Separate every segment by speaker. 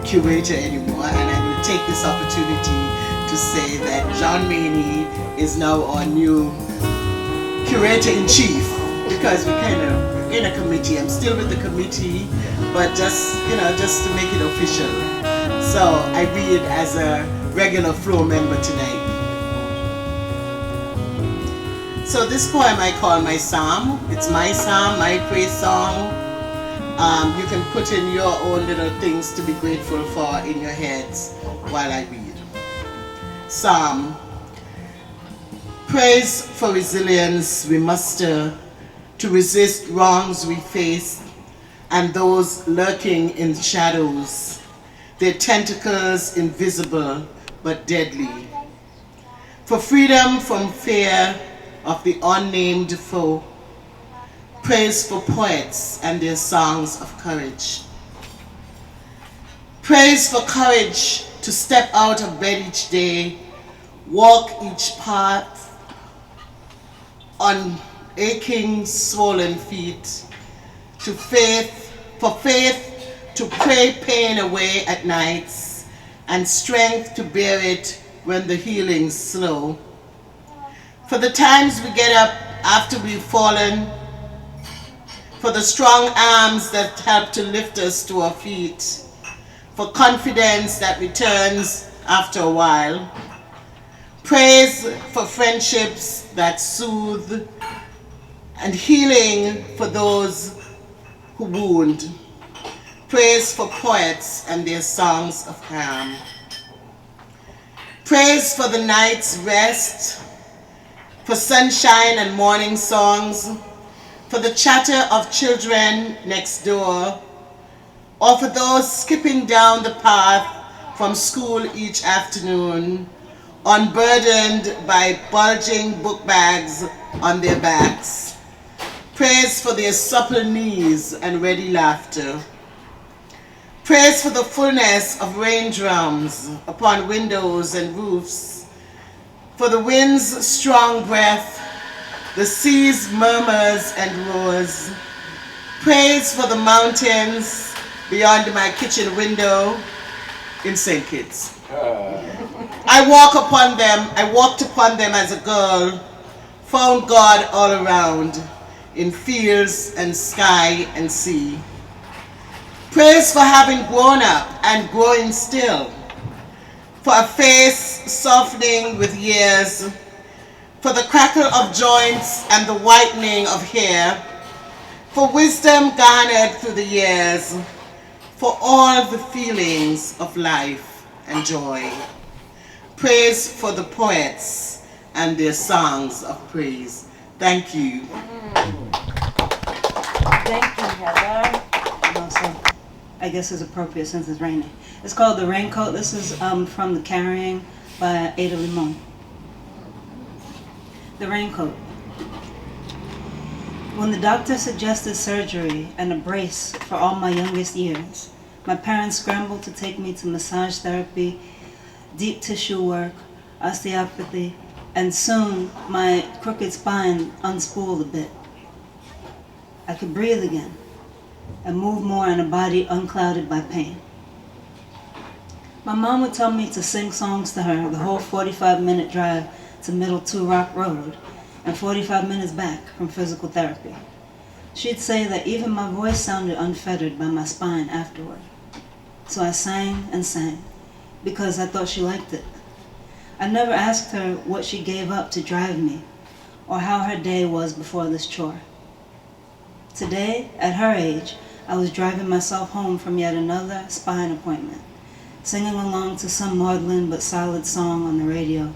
Speaker 1: curator anymore, and I will take this opportunity to say that John Maney is now our new curator-in-chief, because we're kind of in a committee. I'm still with the committee, but just to make it official. So I read as a regular floor member tonight. So this poem I call my psalm. It's my psalm, my praise song. You can put in your own little things to be grateful for in your heads while I read. Psalm. Praise for resilience we muster to resist wrongs we face and those lurking in shadows, their tentacles invisible but deadly. For freedom from fear of the unnamed foe. Praise for poets and their songs of courage. Praise for courage to step out of bed each day, walk each path on aching, swollen feet, for faith to pray pain away at nights, and strength to bear it when the healing's slow. For the times we get up after we've fallen, for the strong arms that help to lift us to our feet, for confidence that returns after a while. Praise for friendships that soothe, and healing for those who wound. Praise for poets and their songs of calm. Praise for the night's rest, for sunshine and morning songs, for the chatter of children next door, or for those skipping down the path from school each afternoon, unburdened by bulging book bags on their backs. Praise for their supple knees and ready laughter. Praise for the fullness of raindrops upon windows and roofs, for the wind's strong breath, the sea's murmurs and roars. Praise for the mountains beyond my kitchen window in St. Kitts. I walked upon them as a girl, found God all around, in fields and sky and sea. Praise for having grown up and growing still, for a face softening with years, for the crackle of joints and the whitening of hair, for wisdom garnered through the years, for all the feelings of life and joy. Praise for the poets and their songs of praise. Thank you.
Speaker 2: Thank you, Heather. And also, I guess it's appropriate since it's raining. It's called The Raincoat. This is from The Carrying by Ada Limon. The Raincoat. When the doctor suggested surgery and a brace for all my youngest years, my parents scrambled to take me to massage therapy, deep tissue work, osteopathy, and soon my crooked spine unspooled a bit. I could breathe again and move more in a body unclouded by pain. My mom would tell me to sing songs to her the whole 45-minute drive to Middle Two Rock Road and 45 minutes back from physical therapy. She'd say that even my voice sounded unfettered by my spine afterward. So I sang and sang because I thought she liked it. I never asked her what she gave up to drive me or how her day was before this chore. Today, at her age, I was driving myself home from yet another spine appointment, singing along to some maudlin but solid song on the radio,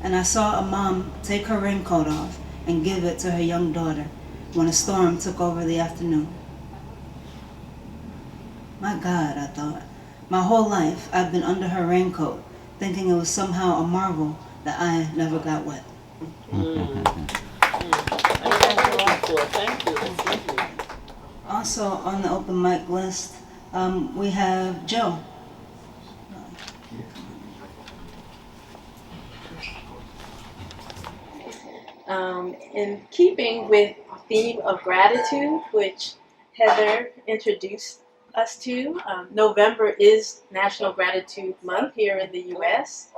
Speaker 2: and I saw a mom take her raincoat off and give it to her young daughter when a storm took over the afternoon. My God, I thought, my whole life I've been under her raincoat, thinking it was somehow a marvel that I never got wet.
Speaker 1: Thank you.
Speaker 2: Also on the open mic list, we have Joe.
Speaker 3: In keeping with the theme of gratitude, which Heather introduced us to. November is National Gratitude Month here in the U.S.,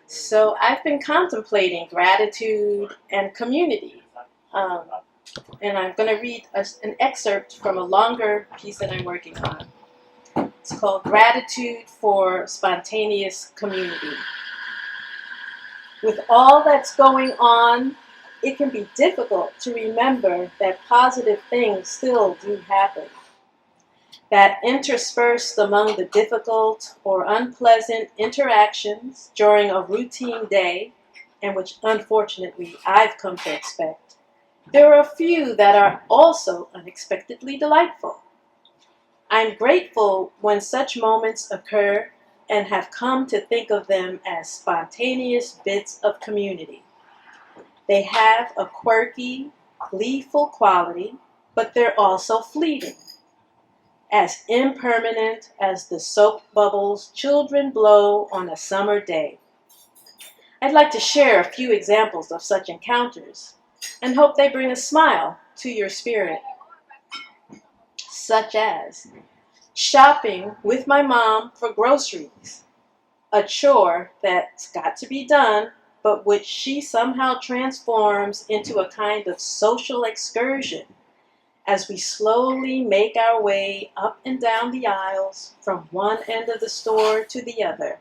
Speaker 3: so I've been contemplating gratitude and community. Um, and I'm going to read an excerpt from a longer piece that I'm working on. It's called Gratitude for Spontaneous Community. With all that's going on, it can be difficult to remember that positive things still do happen, that interspersed among the difficult or unpleasant interactions during a routine day, and which unfortunately I've come to expect, there are a few that are also unexpectedly delightful. I'm grateful when such moments occur and have come to think of them as spontaneous bits of community. They have a quirky, gleeful quality, but they're also fleeting, as impermanent as the soap bubbles children blow on a summer day. I'd like to share a few examples of such encounters and hope they bring a smile to your spirit, such as shopping with my mom for groceries, a chore that's got to be done, but which she somehow transforms into a kind of social excursion as we slowly make our way up and down the aisles from one end of the store to the other,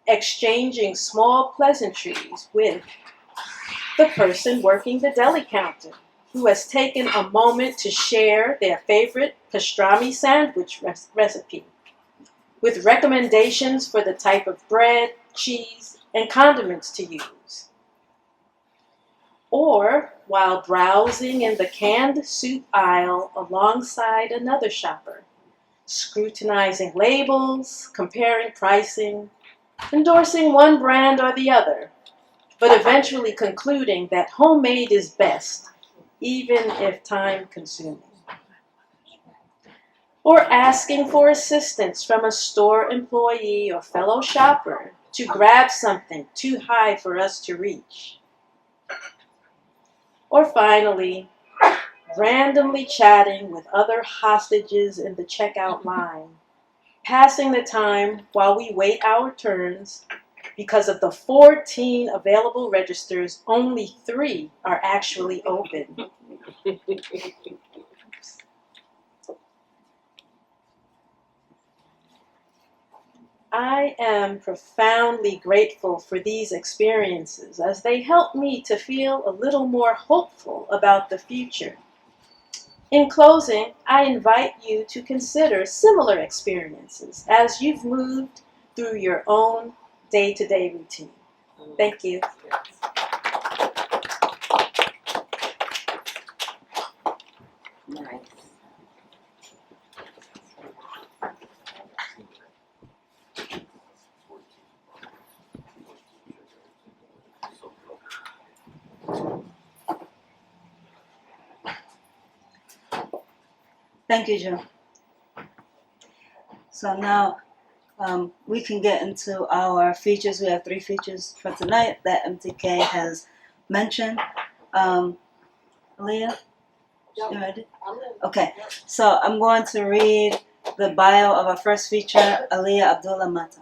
Speaker 3: exchanging small pleasantries with the person working the deli counter, who has taken a moment to share their favorite pastrami sandwich recipe, with recommendations for the type of bread, cheese, and condiments to use. Or while browsing in the canned soup aisle alongside another shopper, scrutinizing labels, comparing pricing, endorsing one brand or the other, but eventually concluding that homemade is best, even if time-consuming. Or asking for assistance from a store employee or fellow shopper to grab something too high for us to reach. Or finally, randomly chatting with other hostages in the checkout line, passing the time while we wait our turns. Because of the 14 available registers, only 3 are actually open. I am profoundly grateful for these experiences as they help me to feel a little more hopeful about the future. In closing, I invite you to consider similar experiences as you've moved through your own day-to-day routine. Thank you.
Speaker 4: Nice.
Speaker 2: Thank you, Joe. So now we can get into our features. We have 3 features for tonight that MTK has mentioned. Allia, you ready? Okay, so I'm going to read the bio of our first feature, Allia Abdullah-matta.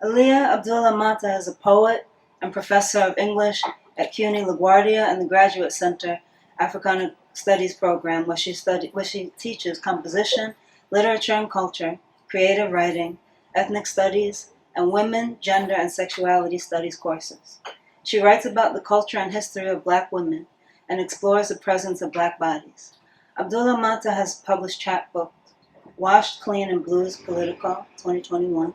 Speaker 2: Allia Abdullah-matta is a poet and professor of English at CUNY LaGuardia and the Graduate Center Africana Studies program, where she teaches composition, literature and culture, creative writing, ethnic studies, and women, gender, and sexuality studies courses. She writes about the culture and history of Black women and explores the presence of Black bodies. Abdullah-matta has published chapbooks, Washed Clean and Blues Political, 2021,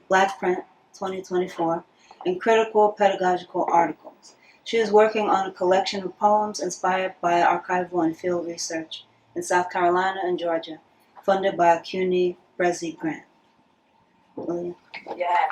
Speaker 2: Black Print, 2024, and critical pedagogical articles. She is working on a collection of poems inspired by archival and field research in South Carolina and Georgia, funded by a CUNY Brezzi grant. William?
Speaker 4: Yes.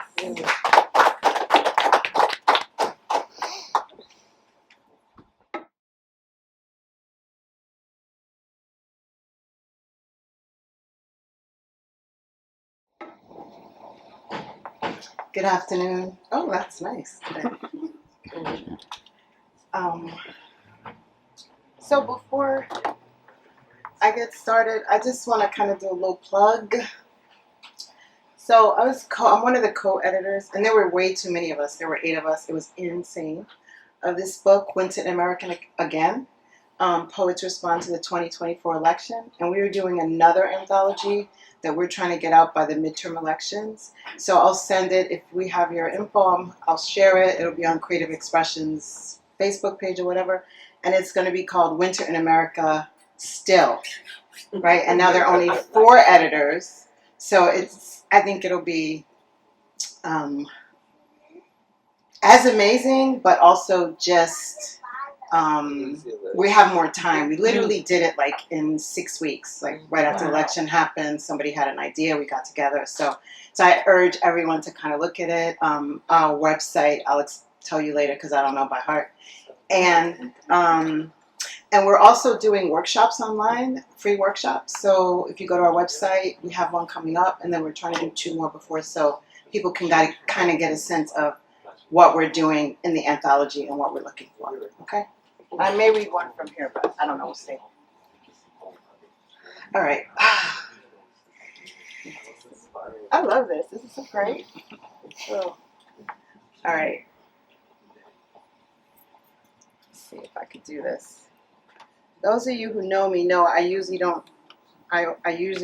Speaker 1: Good afternoon. Oh, that's nice. So I get started, I just want to kind of do a little plug. So I'm one of the co-editors, and there were way too many of us. There were 8 of us. It was insane. Of this book, Winter in America Again. Poets Respond to the 2024 Election. And we were doing another anthology that we're trying to get out by the midterm elections. So I'll send it. If we have your info, I'll share it. It'll be on Creative Expressions Facebook page or whatever. And it's going to be called Winter in America Still. Right? And now there are only 4 editors. So I think it'll be as amazing, but also just we have more time. We literally did it like in 6 weeks, like right after the election happened. Somebody had an idea, we got together. So I urge everyone to kind of look at it. Our website, I'll tell you later because I don't know by heart. And we're also doing workshops online, free workshops. So if you go to our website, we have one coming up, and then we're trying to do 2 more before, so people can kind of get a sense of what we're doing in the anthology and what we're looking for. Okay? I may read one from here, but I don't know. We'll see. All right. I love this. This is so great. So, all right. Let's see if I could do this. Those of you who know me know I usually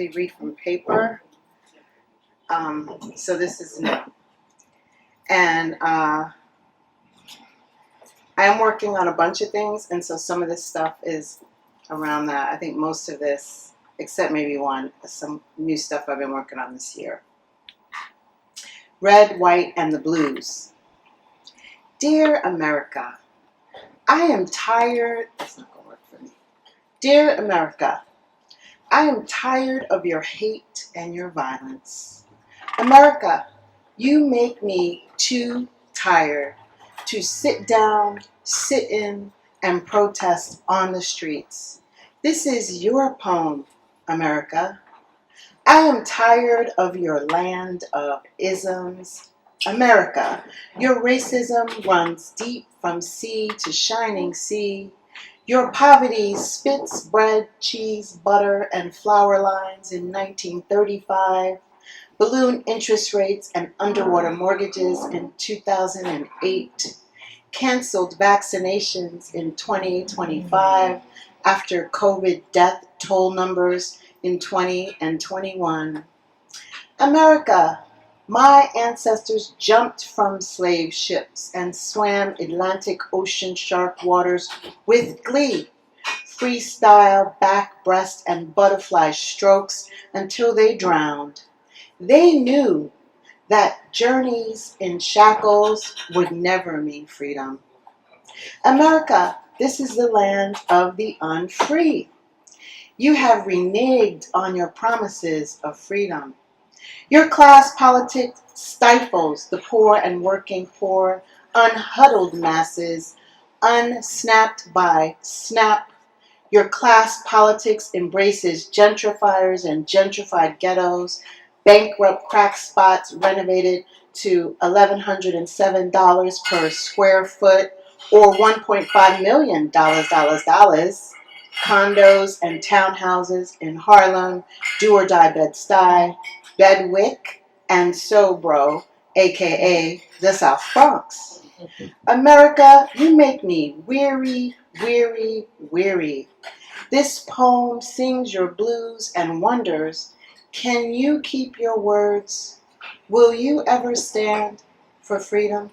Speaker 1: read from paper. So this is new. And I am working on a bunch of things, and so some of this stuff is around that. I think most of this, except maybe one, is some new stuff I've been working on this year. Red, White, and the Blues. Dear America, I am tired. That's not going to work for me. Dear America, I am tired of your hate and your violence. America, you make me too tired to sit down, sit in, and protest on the streets. This is your poem, America. I am tired of your land of isms. America, your racism runs deep from sea to shining sea. Your poverty spits bread, cheese, butter, and flour lines in 1935. Balloon interest rates and underwater mortgages in 2008, canceled vaccinations in 2025 after COVID death toll numbers in 20 and 21. America, my ancestors jumped from slave ships and swam Atlantic Ocean shark waters with glee, freestyle back, breast, and butterfly strokes until they drowned. They knew that journeys in shackles would never mean freedom. America, this is the land of the unfree. You have reneged on your promises of freedom. Your class politics stifles the poor and working poor, unhuddled masses, unsnapped by snap. Your class politics embraces gentrifiers and gentrified ghettos, bankrupt crack spots renovated to $1,107 per square foot or $1.5 million, condos and townhouses in Harlem, do-or-die Bed-Stuy, Bedwick, and Sobro, aka the South Bronx. America, you make me weary, weary, weary. This poem sings your blues and wonders, can you keep your words? Will you ever stand for freedom?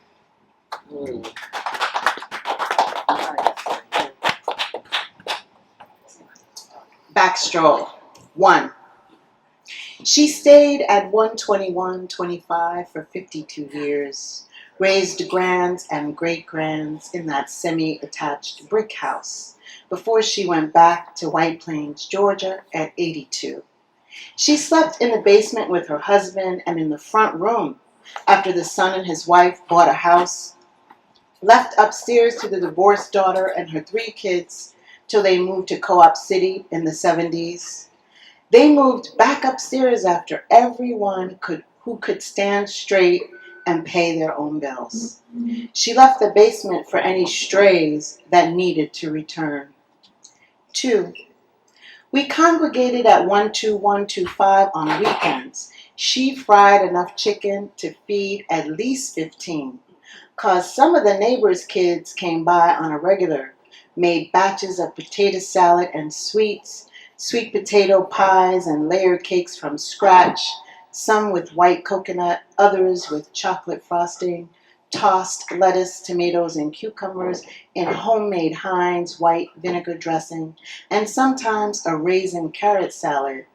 Speaker 1: Backstroll. 1. She stayed at 12125 for 52 years, raised grands and great-grands in that semi-attached brick house before she went back to White Plains, Georgia at 82. She slept in the basement with her husband and in the front room after the son and his wife bought a house, left upstairs to the divorced daughter and her 3 kids till they moved to Co-op City in the 70s. They moved back upstairs after everyone who could stand straight and pay their own bills. She left the basement for any strays that needed to return. 2. We congregated at 12125 on weekends. She fried enough chicken to feed at least 15. 'Cause some of the neighbors' kids came by on a regular, made batches of potato salad and sweets, sweet potato pies and layered cakes from scratch, some with white coconut, others with chocolate frosting, tossed lettuce, tomatoes, and cucumbers in homemade Heinz white vinegar dressing, and sometimes a raisin carrot salad,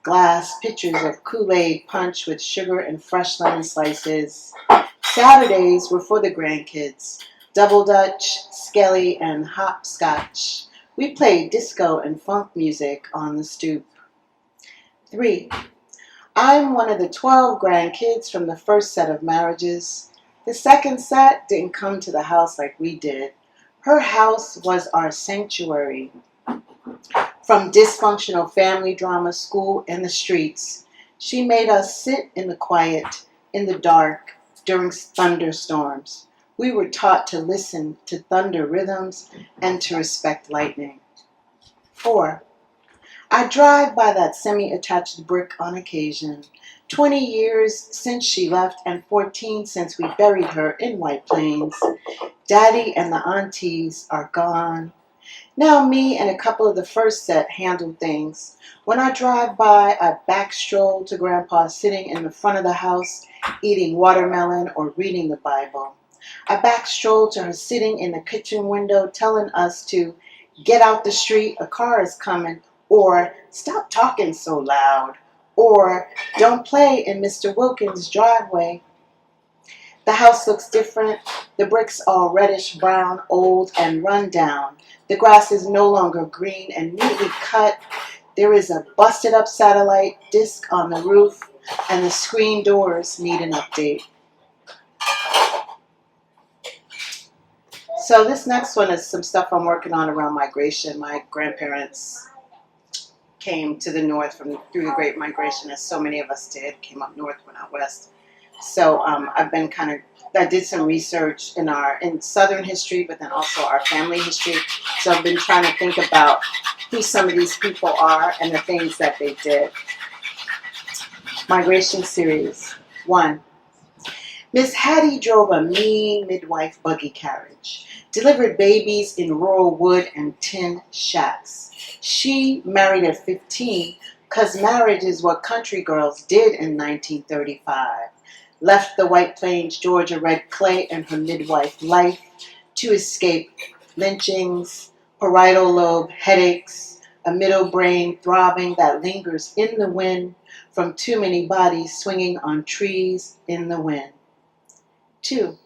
Speaker 1: glass pitchers of Kool-Aid punch with sugar and fresh lemon slices. Saturdays were for the grandkids. Double Dutch, Skelly, and hopscotch. We played disco and funk music on the stoop. 3. I'm one of the 12 grandkids from the first set of marriages. The second set didn't come to the house like we did. Her house was our sanctuary. From dysfunctional family drama, school, and the streets, she made us sit in the quiet, in the dark, during thunderstorms. We were taught to listen to thunder rhythms and to respect lightning. 4. I drive by that semi-attached brick on occasion. 20 years since she left and 14 since we buried her in White Plains. Daddy and the aunties are gone. Now me and a couple of the first set handle things. When I drive by, I back stroll to Grandpa sitting in the front of the house, eating watermelon or reading the Bible. I back stroll to her sitting in the kitchen window telling us to get out the street, a car is coming, or stop talking so loud, or don't play in Mr. Wilkins' driveway. The house looks different. The bricks are reddish brown, old, and run down. The grass is no longer green and neatly cut. There is a busted up satellite disc on the roof, and the screen doors need an update. So this next one is some stuff I'm working on around migration. My grandparents came to the north through the Great Migration, as so many of us did, came up north, went out west. So I did some research in Southern history, but then also our family history. So I've been trying to think about who some of these people are and the things that they did. Migration series 1. Miss Hattie drove a mean midwife buggy carriage, delivered babies in rural wood and tin shacks. She married at 15 because marriage is what country girls did in 1935. Left the White Plains, Georgia red clay and her midwife life to escape lynchings, parietal lobe headaches, a middle brain throbbing that lingers in the wind from too many bodies swinging on trees in the wind. 2.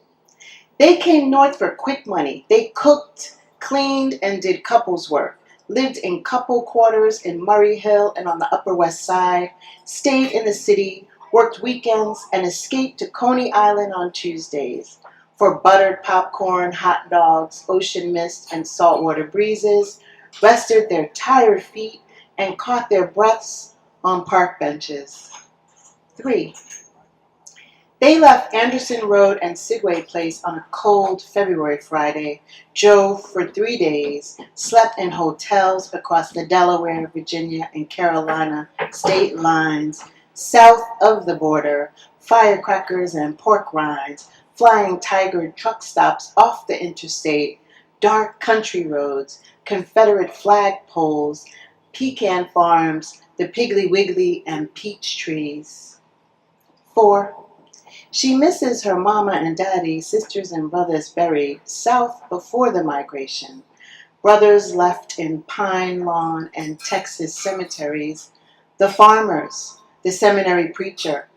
Speaker 1: They came north for quick money. They cooked, cleaned, and did couples work. Lived in couple quarters in Murray Hill and on the Upper West Side. Stayed in the city, worked weekends, and escaped to Coney Island on Tuesdays for buttered popcorn, hot dogs, ocean mist, and saltwater breezes. Rested their tired feet and caught their breaths on park benches. 3. They left Anderson Road and Sigway Place on a cold February Friday, drove for 3 days, slept in hotels across the Delaware, Virginia, and Carolina state lines, south of the border, firecrackers and pork rinds, flying tiger truck stops off the interstate, dark country roads, Confederate flag poles, pecan farms, the Piggly Wiggly, and peach trees. 4. She misses her mama and daddy, sisters and brothers buried south before the migration. Brothers left in Pine Lawn and Texas cemeteries. The farmers, the seminary preacher,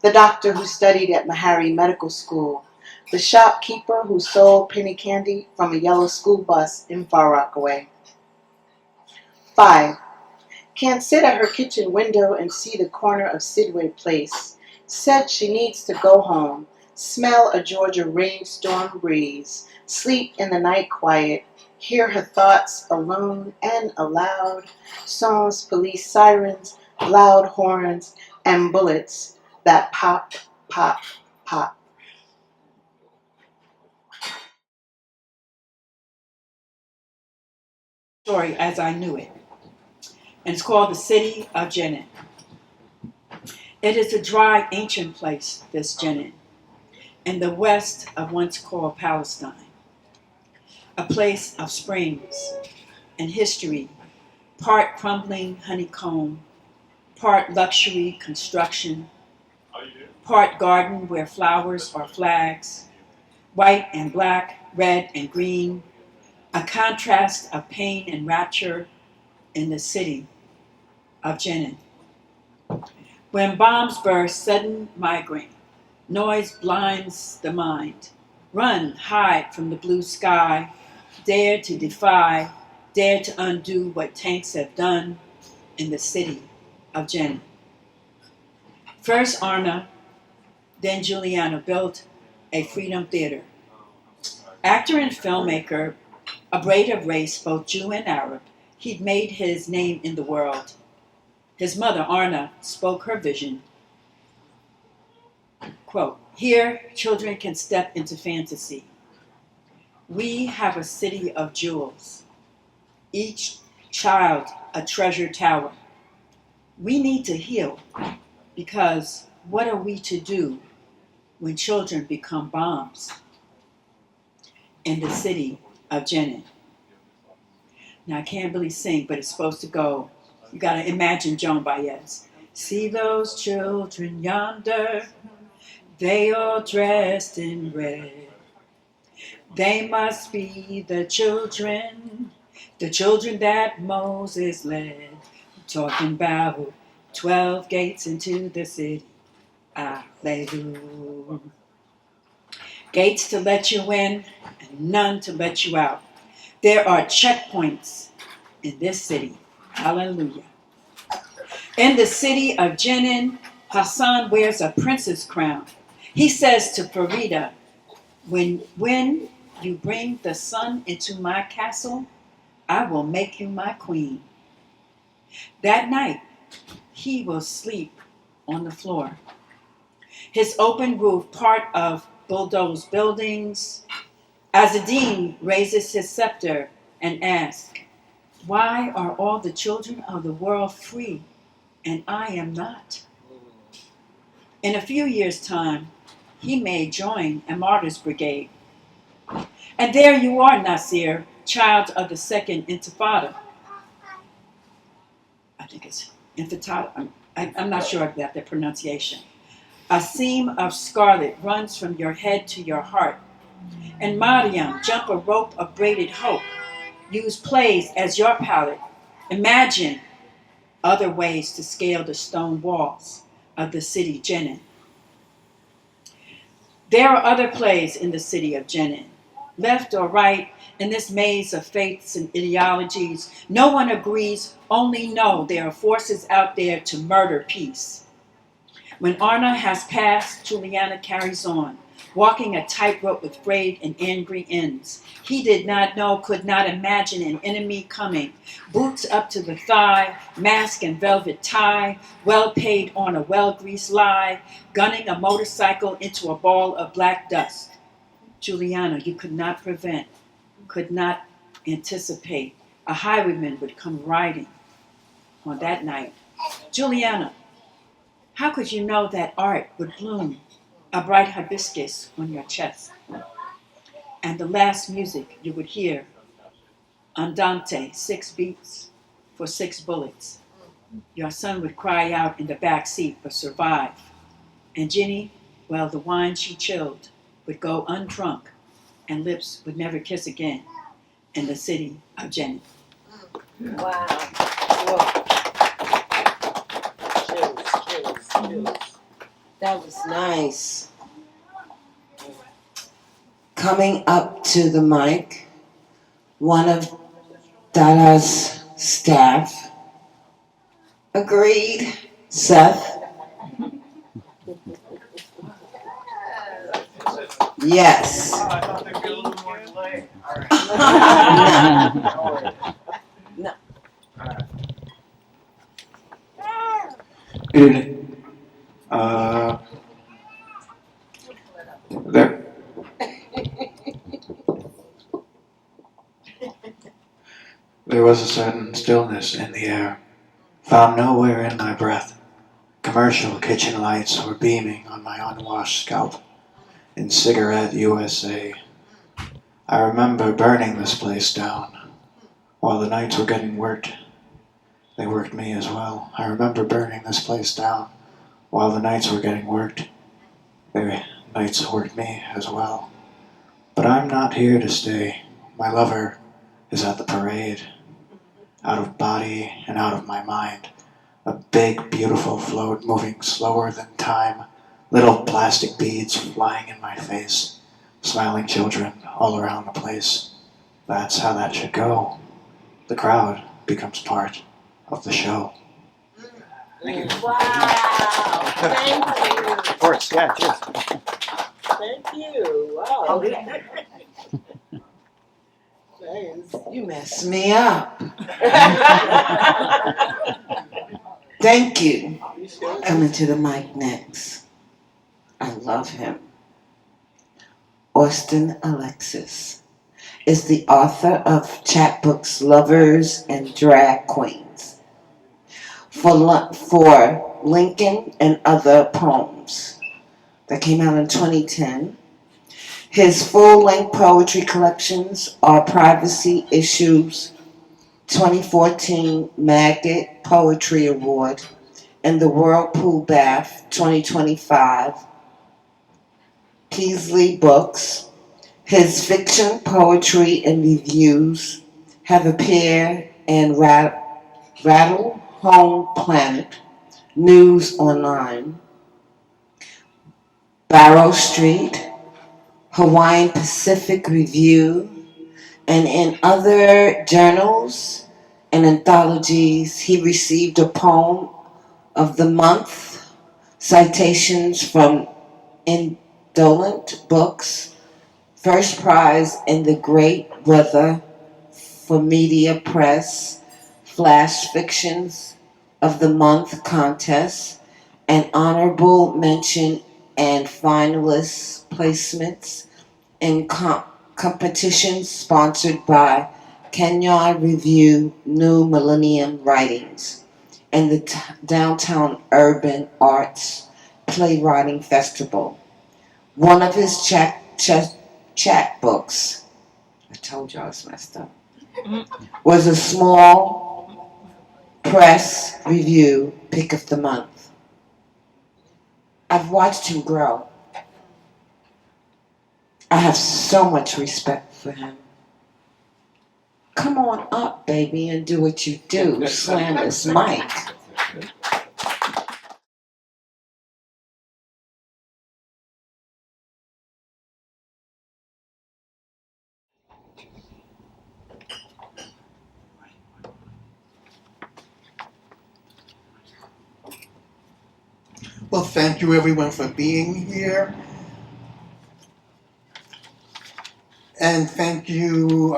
Speaker 1: the doctor who studied at Meharry Medical School, the shopkeeper who sold penny candy from a yellow school bus in Far Rockaway. 5. Can't sit at her kitchen window and see the corner of Sidway Place. Said she needs to go home, smell a Georgia rainstorm breeze, sleep in the night quiet, hear her thoughts alone and aloud, songs, police sirens, loud horns, and bullets that pop, pop, pop.
Speaker 5: Story as I knew it. and it's called the city of Jenin. It is a dry, ancient place, this Jenin, in the west of once called Palestine, a place of springs and history, part crumbling honeycomb, part luxury construction, part garden where flowers are flags, white and black, red and green, a contrast of pain and rapture in the city of Jenin. When bombs burst, sudden migraine, noise blinds the mind. Run, hide from the blue sky, dare to defy, dare to undo what tanks have done in the city of Jenin. First Arna, then Juliana built a freedom theater. Actor and filmmaker, a braid of race, both Jew and Arab, he'd made his name in the world. His mother, Arna, spoke her vision. Quote, "Here, children can step into fantasy. We have a city of jewels, each child a treasure tower. We need to heal, because what are we to do when children become bombs in the city of Jenin?" Now, I can't really sing, but it's supposed to go. You got to imagine Joan Baez. See those children yonder, they all dressed in red. They must be the children that Moses led. Talking about 12 gates into the city. Alleluia. Gates to let you in and none to let you out. There are checkpoints in this city. Hallelujah. In the city of Jenin, Hassan wears a prince's crown. He says to Farida, when you bring the sun into my castle, I will make you my queen. That night, he will sleep on the floor. His open roof, part of bulldozed buildings. Azadine raises his scepter and asks, why are all the children of the world free and I am not? In a few years' time, he may join a martyrs brigade. And there you are, Nasir, child of the second intifada. I think it's intifada. I'm not sure about the pronunciation. A seam of scarlet runs from your head to your heart. And Mariam, jump a rope of braided hope. Use plays as your palette. Imagine other ways to scale the stone walls of the city Jenin. There are other plays in the city of Jenin. Left or right, in this maze of faiths and ideologies, no one agrees, only know there are forces out there to murder peace. When Arna has passed, Juliana carries on, walking a tightrope with frayed and angry ends. He did not know, could not imagine an enemy coming. Boots up to the thigh, mask and velvet tie, well paid on a well-greased lie, gunning a motorcycle into a ball of black dust. Juliana, you could not prevent, could not anticipate. A highwayman would come riding on that night. Juliana, how could you know that art would bloom, a bright hibiscus on your chest? And the last music you would hear, Andante, 6 beats for 6 bullets. Your son would cry out in the back seat, but survive. And Jenny, well, the wine she chilled would go undrunk, and lips would never kiss again in the city of Jenny.
Speaker 4: Wow.
Speaker 1: Whoa. Chills. That was nice. Coming up to the mic, one of Dada's staff. Agreed, Seth. Yes.
Speaker 6: I thought there'd be a little more delay.
Speaker 1: No.
Speaker 6: Good evening. There was a certain stillness in the air,
Speaker 7: Found nowhere in my breath. Commercial kitchen lights were beaming on my unwashed scalp. In Cigarette USA, I remember burning this place down. While the nights were getting worked, they worked me as well. I remember burning this place down. While the nights were getting worked, the nights worked me as well. But I'm not here to stay. My lover is at the parade. Out of body and out of my mind. A big, beautiful float moving slower than time. Little plastic beads flying in my face. Smiling children all around the place. That's how that should go. The crowd becomes part of the show.
Speaker 1: Wow. Thank you.
Speaker 8: Of course, yeah, cheers.
Speaker 1: Thank you. Wow. Nice.
Speaker 9: You messed me up. Thank you. Coming to the mic next. I love him. Austin Alexis is the author of chapbooks Lovers and Drag Queens for Lincoln and Other Poems that came out in 2010. His full-length poetry collections are Privacy Issues 2014 Maggot Poetry Award and the Whirlpool Bath 2025 Peasley Books. His fiction, poetry, and reviews have appeared in Rattle Home Planet, News Online, Barrow Street, Hawaiian Pacific Review, and in other journals and anthologies. He received a Poem of the Month, citations from Indolent Books, first prize in the Great Weather for Media Press Flash Fictions of the Month contest, and honorable mention and finalist placements in competitions sponsored by Kenyon Review New Millennium Writings and the Downtown Urban Arts Playwriting Festival. One of his chapbooks, I told you I was messed up, was a small press review pick of the month. I've watched him grow. I have so much respect for him. Come on up, baby, and do what you do. Slam this mic.
Speaker 6: Well, thank you everyone for being here. And thank you,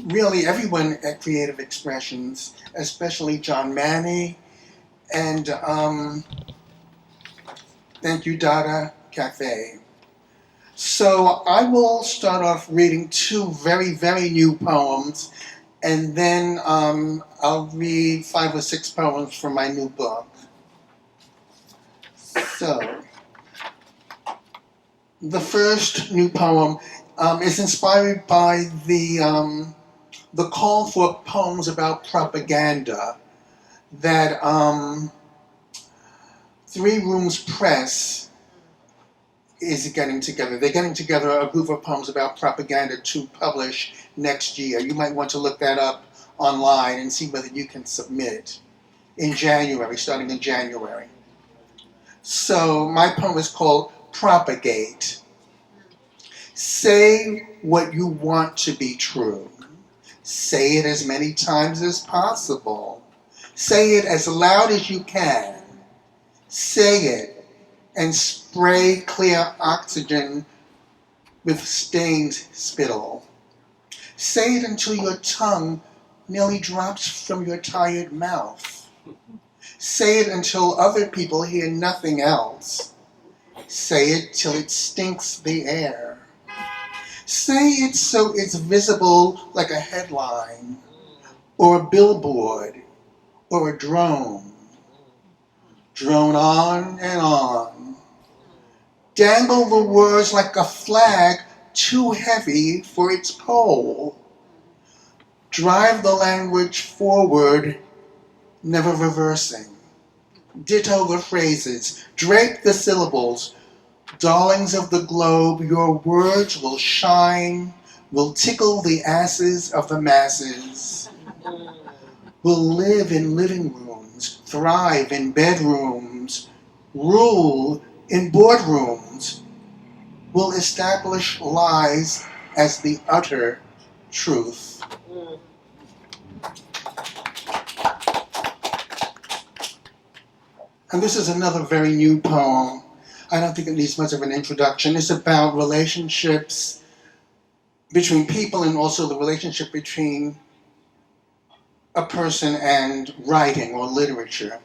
Speaker 6: really everyone at Creative Expressions, especially John Manny, and thank you, Dada Cafe. So I will start off reading two very, very new poems, and then I'll read 5 or 6 poems from my new book. So, the first new poem is inspired by the call for poems about propaganda that Three Rooms Press is getting together. They're getting together a group of poems about propaganda to publish next year. You might want to look that up online and see whether you can submit in January, starting in January. So my poem is called Propagate. Say what you want to be true. Say it as many times as possible. Say it as loud as you can. Say it and spray clear oxygen with stained spittle. Say it until your tongue nearly drops from your tired mouth. Say it until other people hear nothing else. Say it till it stinks the air. Say it so it's visible like a headline. or a billboard, or a drone. Drone on and on. Dangle the words like a flag too heavy for its pole. Drive the language forward, never reversing. Ditto the phrases, drape the syllables. Darlings of the globe, your words will shine, will tickle the asses of the masses. Will live in living rooms, thrive in bedrooms, rule in boardrooms, will establish lies as the utter truth. And this is another very new poem. I don't think it needs much of an introduction. It's about relationships between people and also the relationship between a person and writing or literature.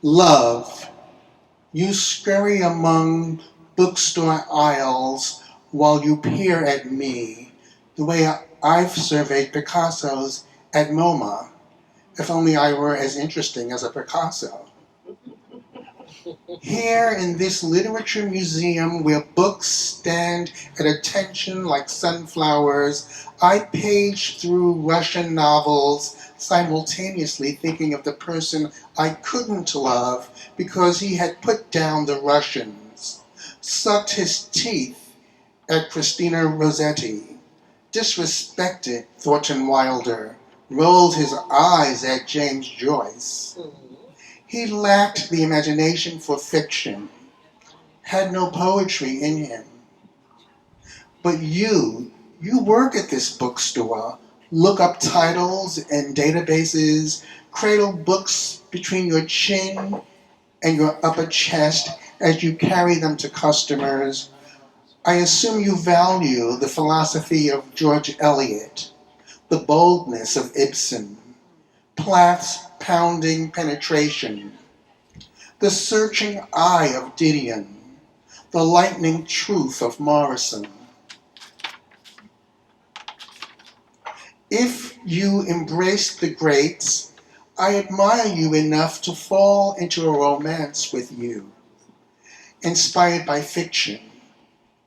Speaker 6: Love. You scurry among bookstore aisles while you peer at me, the way I've surveyed Picasso's at MoMA. If only I were as interesting as a Picasso. Here in this literature museum where books stand at attention like sunflowers, I page through Russian novels, simultaneously thinking of the person I couldn't love because he had put down the Russians, sucked his teeth at Christina Rossetti, disrespected Thornton Wilder, rolled his eyes at James Joyce. He lacked the imagination for fiction, had no poetry in him. But you work at this bookstore, look up titles and databases, cradle books between your chin and your upper chest as you carry them to customers. I assume you value the philosophy of George Eliot, the boldness of Ibsen, Plath's pounding penetration, the searching eye of Didion, the lightning truth of Morrison. If you embrace the greats, I admire you enough to fall into a romance with you, inspired by fiction,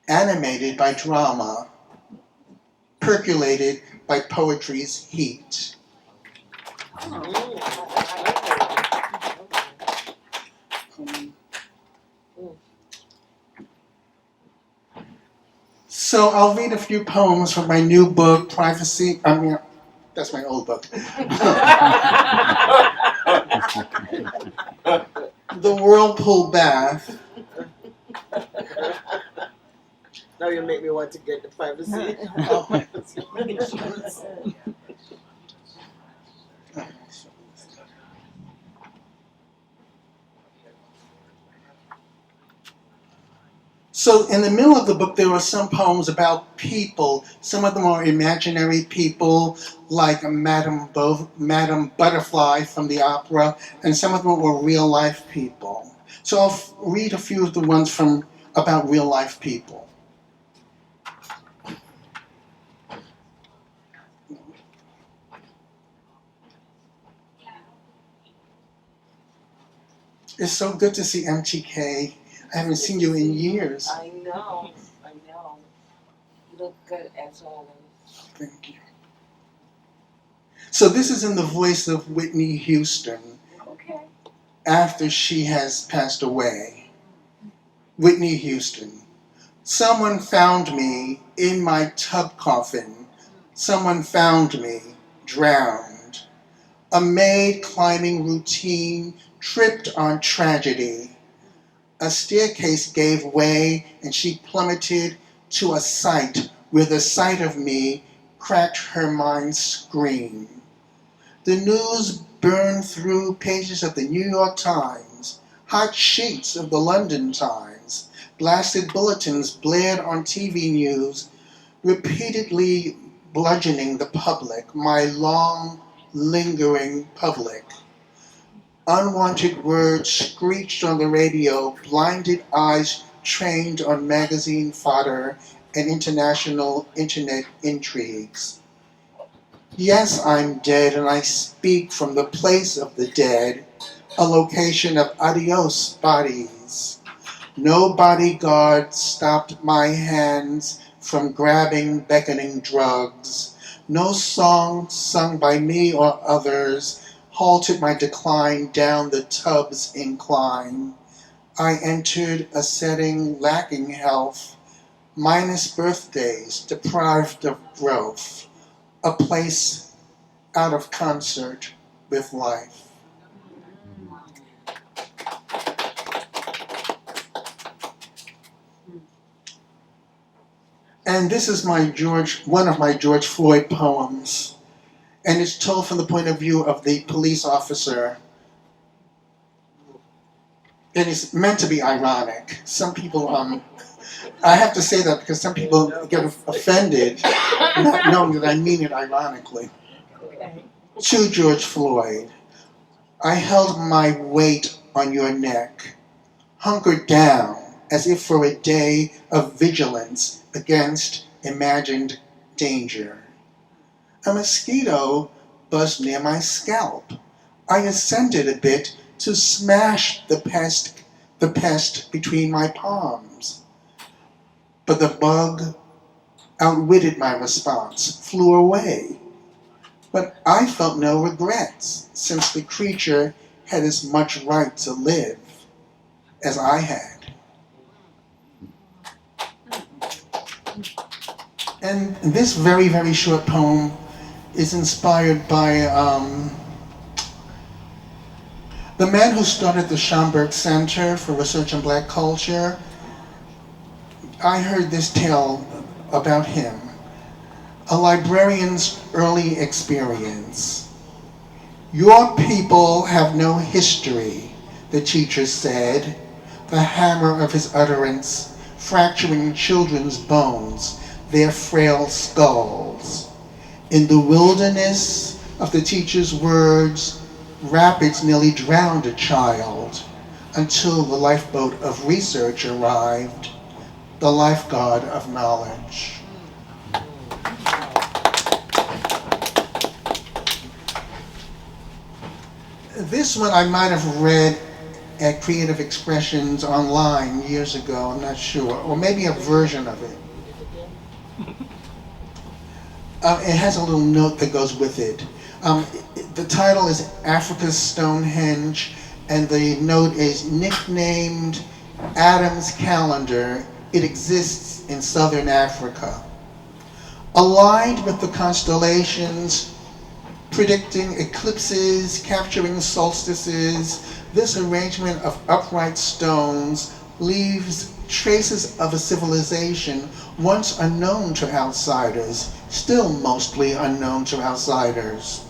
Speaker 6: animated by drama, percolated by poetry's heat. So I'll read a few poems from my new book, Privacy. That's my old book. The Whirlpool Bath.
Speaker 1: Now you make me want to get the privacy.
Speaker 6: So in the middle of the book, there are some poems about people. Some of them are imaginary people, like Madame Butterfly from the opera, and some of them were real-life people. So I'll read a few of the ones about real-life people. It's so good to see MTK. I haven't seen you in years.
Speaker 4: I know. You look good as always.
Speaker 6: Thank you. So this is in the voice of Whitney Houston.
Speaker 4: Okay.
Speaker 6: After she has passed away. Whitney Houston. Someone found me in my tub coffin. Someone found me drowned. A maid climbing routine tripped on tragedy. A staircase gave way and she plummeted to a site where the sight of me cracked her mind's screen. The news burned through pages of the New York Times, hot sheets of the London Times, blasted bulletins blared on TV news, repeatedly bludgeoning the public, my long, lingering public. Unwanted words screeched on the radio, blinded eyes trained on magazine fodder and international internet intrigues. Yes, I'm dead, and I speak from the place of the dead, a location of adios bodies. No bodyguard stopped my hands from grabbing beckoning drugs. No song sung by me or others halted my decline down the tub's incline. I entered a setting lacking health, minus birthdays, deprived of growth, a place out of concert with life. And this is one of my George Floyd poems, and it's told from the point of view of the police officer. It is meant to be ironic. Some people, I have to say that because some people get offended, not knowing that I mean it ironically. To George Floyd, I held my weight on your neck, hunkered down as if for a day of vigilance against imagined danger. A mosquito buzzed near my scalp. I ascended a bit to smash the pest between my palms. But the bug outwitted my response, flew away. But I felt no regrets, since the creature had as much right to live as I had. And this very, very short poem is inspired by the man who started the Schomburg Center for Research in Black Culture. I heard this tale about him, a librarian's early experience. Your people have no history, the teacher said, the hammer of his utterance fracturing children's bones, their frail skulls. In the wilderness of the teacher's words, rapids nearly drowned a child until the lifeboat of research arrived, the lifeguard of knowledge. This one I might have read at Creative Expressions online years ago, I'm not sure, or maybe a version of it. It has a little note that goes with it. The title is Africa's Stonehenge, and the note is nicknamed Adam's Calendar. It exists in southern Africa. Aligned with the constellations, predicting eclipses, capturing solstices, this arrangement of upright stones leaves traces of a civilization once unknown to outsiders, still mostly unknown to outsiders.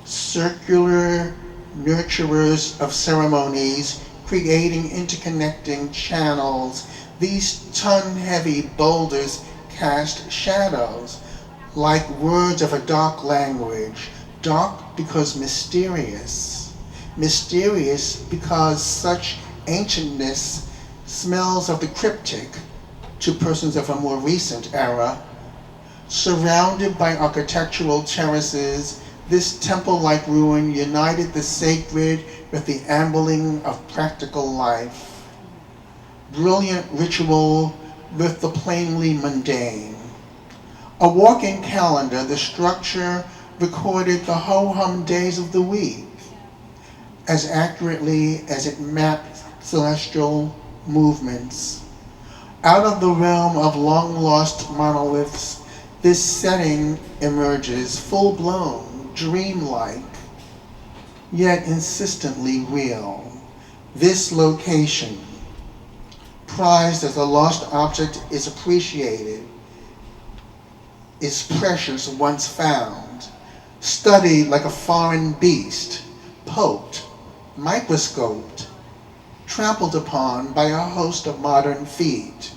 Speaker 6: Circular nurturers of ceremonies, creating interconnecting channels. These ton-heavy boulders cast shadows, like words of a dark language. Dark because mysterious. Mysterious because such ancientness smells of the cryptic to persons of a more recent era. Surrounded by architectural terraces, this temple-like ruin united the sacred with the ambling of practical life. Brilliant ritual with the plainly mundane. A walking calendar, the structure recorded the ho-hum days of the week as accurately as it mapped celestial movements. Out of the realm of long-lost monoliths, this setting emerges full-blown, dreamlike, yet insistently real. This location, prized as a lost object, is appreciated, is precious once found, studied like a foreign beast, poked, microscoped, trampled upon by a host of modern feet.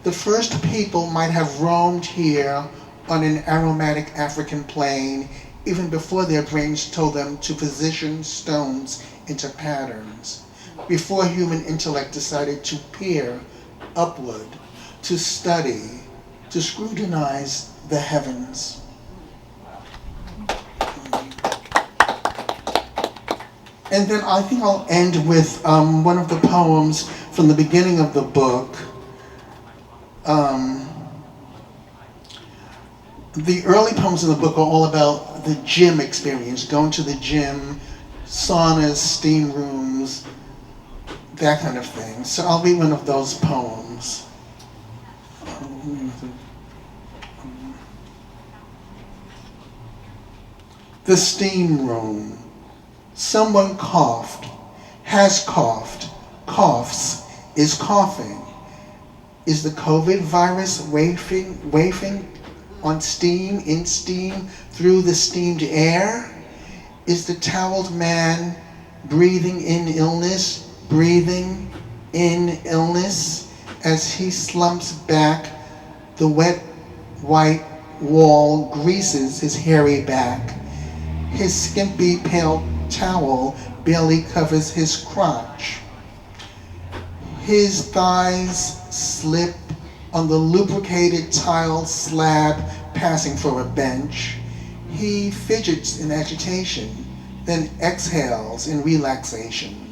Speaker 6: The first people might have roamed here on an aromatic African plain even before their brains told them to position stones into patterns, before human intellect decided to peer upward, to study, to scrutinize the heavens. And then I think I'll end with one of the poems from the beginning of the book. The early poems in the book are all about the gym experience, going to the gym, saunas, steam rooms, that kind of thing. So I'll read one of those poems. The steam room. Someone coughed, has coughed, coughs, is coughing. Is the COVID virus wafting on steam, in steam, through the steamed air? Is the toweled man breathing in illness, breathing in illness as he slumps back? The wet white wall greases his hairy back. His skimpy pale towel barely covers his crotch. His thighs slip on the lubricated tile slab passing for a bench. He fidgets in agitation, then exhales in relaxation.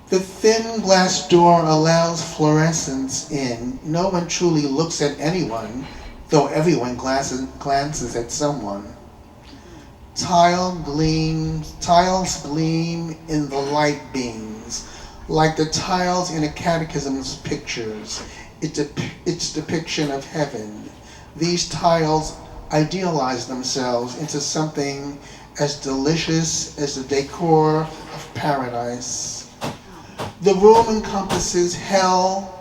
Speaker 6: The thin glass door allows fluorescence in. No one truly looks at anyone, though everyone glances at someone. Tiles gleam in the light beams, like the tiles in a catechism's pictures. Its depiction of heaven. These tiles idealize themselves into something as delicious as the decor of paradise. The room encompasses hell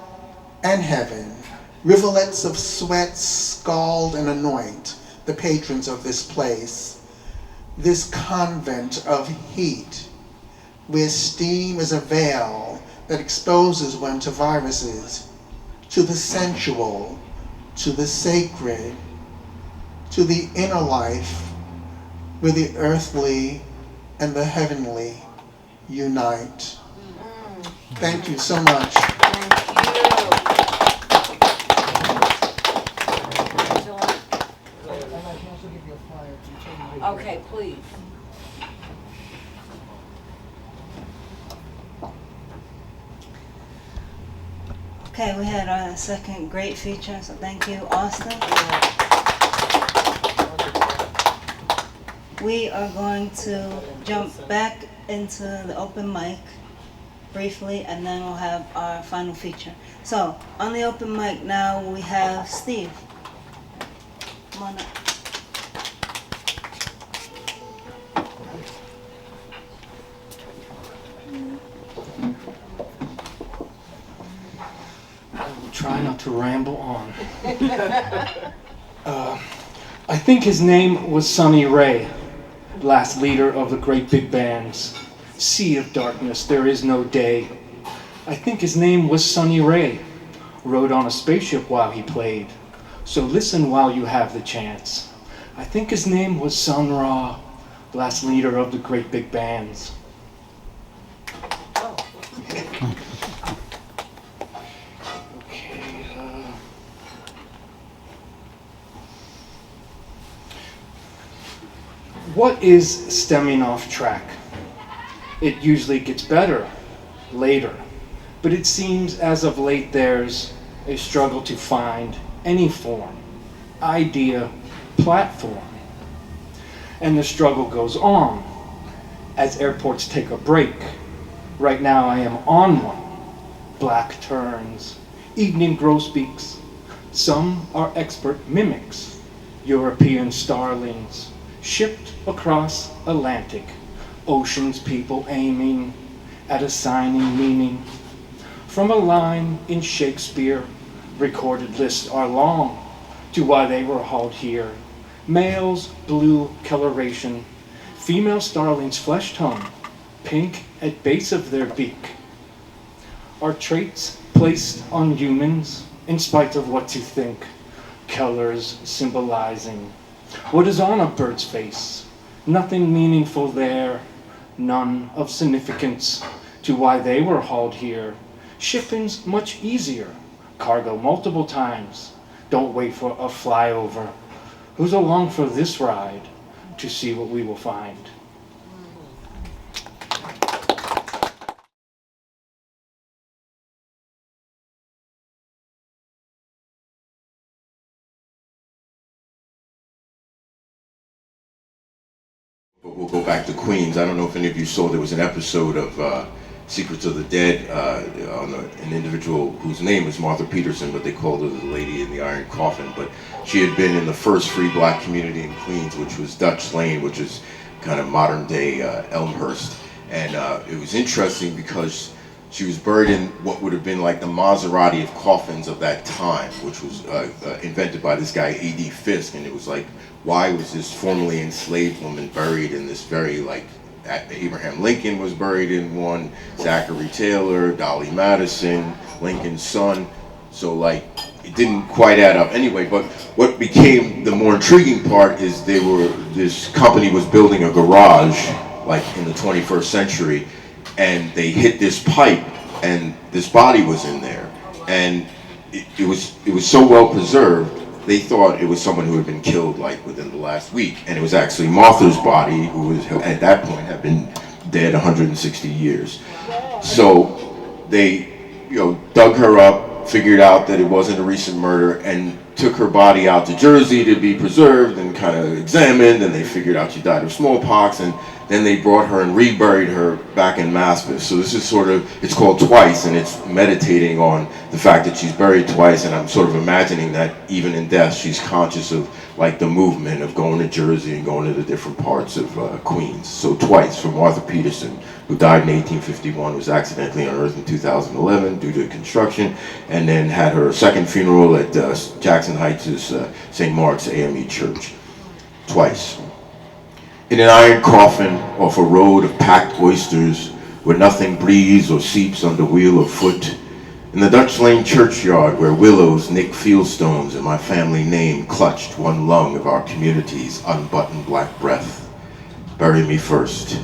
Speaker 6: and heaven. Rivulets of sweat scald and anoint the patrons of this place. This convent of heat, where steam is a veil that exposes one to viruses, to the sensual, to the sacred, to the inner life, where the earthly and the heavenly unite. Thank you so much.
Speaker 4: Okay, please.
Speaker 2: Okay, we had our second great feature, so thank you, Austin. We are going to jump back into the open mic briefly, and then we'll have our final feature. So, on the open mic now, we have Steve. Come on up.
Speaker 8: Try not to ramble on. I think his name was Sonny Ray, last leader of the great big bands. Sea of darkness, there is no day. I think his name was Sonny Ray, rode on a spaceship while he played. So listen while you have the chance. I think his name was Sun Ra, last leader of the great big bands. What is stemming off track? It usually gets better later, but it seems as of late there's a struggle to find any form, idea, platform. And the struggle goes on as airports take a break. Right now I am on one. Black turns, evening grosbeaks. Some are expert mimics, European starlings, shipped across Atlantic, oceans people aiming at assigning meaning. From a line in Shakespeare, recorded lists are long to why they were hauled here. Males, blue coloration, female starlings flesh tone, pink at base of their beak. Are traits placed on humans in spite of what you think, colors symbolizing what is on a bird's face. Nothing meaningful there, none of significance to why they were hauled here. Shipping's much easier, cargo multiple times. Don't wait for a flyover. Who's along for this ride to see what we will find?
Speaker 10: But we'll go back to Queens. I don't know if any of you saw there was an episode of Secrets of the Dead on an individual whose name is Martha Peterson, but they called her the Lady in the Iron Coffin. But she had been in the first free black community in Queens, which was Dutch Lane, which is kind of modern day Elmhurst. And it was interesting because she was buried in what would have been like the Maserati of coffins of that time, which was invented by this guy A.D. Fisk. And it was like, why was this formerly enslaved woman buried in this very, like, Abraham Lincoln was buried in one, Zachary Taylor, Dolly Madison, Lincoln's son. So like, it didn't quite add up anyway. But what became the more intriguing part is this company was building a garage, like in the 21st century, and they hit this pipe, and this body was in there, and it was so well preserved. They thought it was someone who had been killed like within the last week, and it was actually Martha's body, who was at that point had been dead 160 years. So they, dug her up, figured out that it wasn't a recent murder, and took her body out to Jersey to be preserved and kind of examined, and they figured out she died of smallpox, and then they brought her and reburied her back in Maspeth. So this is it's called Twice, and it's meditating on the fact that she's buried twice, and I'm sort of imagining that even in death, she's conscious of like the movement of going to Jersey and going to the different parts of Queens. So Twice, from Martha Peterson, who died in 1851, was accidentally unearthed in 2011 due to construction, and then had her second funeral at Jackson Heights' St. Mark's AME Church. Twice. In an iron coffin off a road of packed oysters, where nothing breathes or seeps under wheel or foot, in the Dutch Lane churchyard where willows nick fieldstones and my family name clutched one lung of our community's unbuttoned black breath. Bury me first.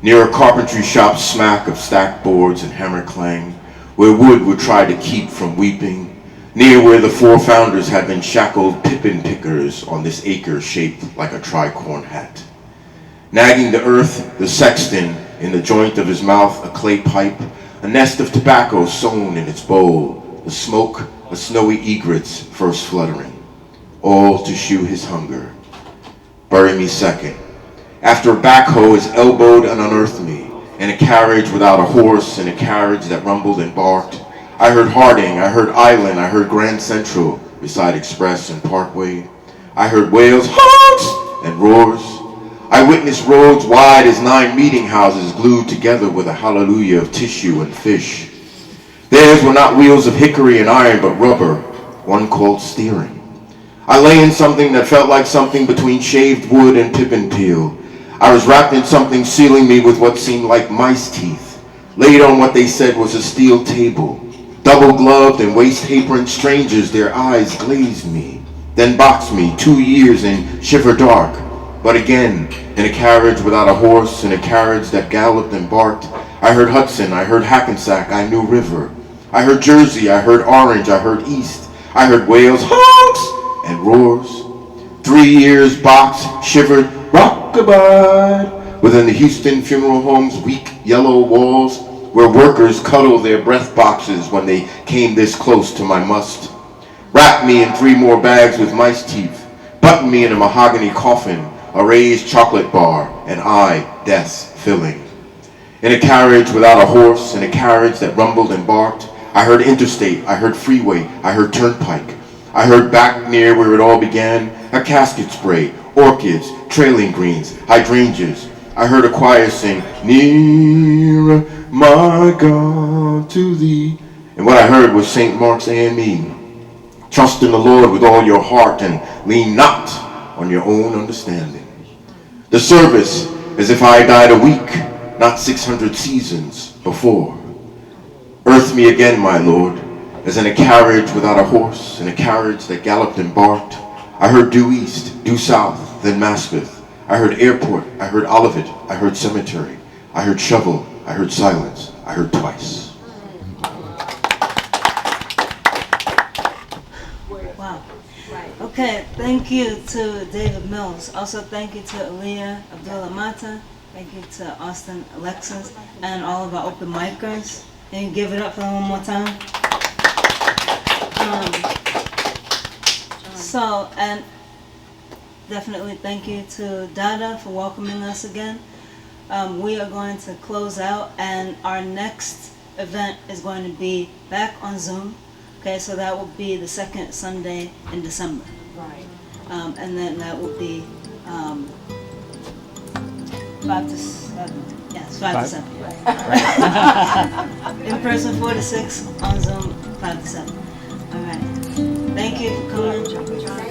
Speaker 10: Near a carpentry shop smack of stacked boards and hammer clang, where wood would try to keep from weeping, near where the four founders had been shackled pippin pickers on this acre shaped like a tricorn hat. Nagging the earth, the sexton, in the joint of his mouth a clay pipe, a nest of tobacco sewn in its bowl, the smoke a snowy egret's first fluttering, all to shew his hunger. Bury me second. After a backhoe has elbowed and unearthed me, in a carriage without a horse, in a carriage that rumbled and barked, I heard Harding, I heard Island, I heard Grand Central beside Express and Parkway. I heard wails, honks, and roars. I witnessed roads wide as 9 meeting houses glued together with a hallelujah of tissue and fish. Theirs were not wheels of hickory and iron, but rubber, one called steering. I lay in something that felt like something between shaved wood and pippin peel. I was wrapped in something sealing me with what seemed like mice teeth, laid on what they said was a steel table. Double-gloved and waist-aproned strangers, their eyes glazed me, then boxed me 2 years in shiver dark. But again, in a carriage without a horse, in a carriage that galloped and barked, I heard Hudson, I heard Hackensack, I knew River. I heard Jersey, I heard Orange, I heard East. I heard wails, honks, and roars. 3 years boxed, shivered, rockabye, within the Houston funeral home's weak yellow walls, where workers cuddled their breath boxes when they came this close to my must. Wrapped me in 3 more bags with mice teeth, buttoned me in a mahogany coffin, a raised chocolate bar, and I, death's filling. In a carriage without a horse, in a carriage that rumbled and barked, I heard interstate, I heard freeway, I heard turnpike. I heard back near where it all began, a casket spray, orchids, trailing greens, hydrangeas. I heard a choir sing, nearer, my God, to thee. And what I heard was St. Mark's AME. Trust in the Lord with all your heart and lean not on your own understanding. The service as if I died a week, not 600 seasons before. Earth me again, my Lord, as in a carriage without a horse, in a carriage that galloped and barked. I heard due east, due south, then Maspeth. I heard airport, I heard Olivet, I heard cemetery. I heard shovel, I heard silence, I heard twice.
Speaker 2: Wow. Okay, thank you to David Mills. Also thank you to Allia, Abdullah-matta. Thank you to Austin, Alexis, and all of our open micers. And give it up for them one more time. definitely thank you to Dada for welcoming us again. We are going to close out, and our next event is going to be back on Zoom. Okay, so that will be the second Sunday in December.
Speaker 4: Right.
Speaker 2: And then that will be 5 to 7. Yes, 5 to 7. In person 4 to 6, on Zoom 5 to 7. All right. Thank you for coming.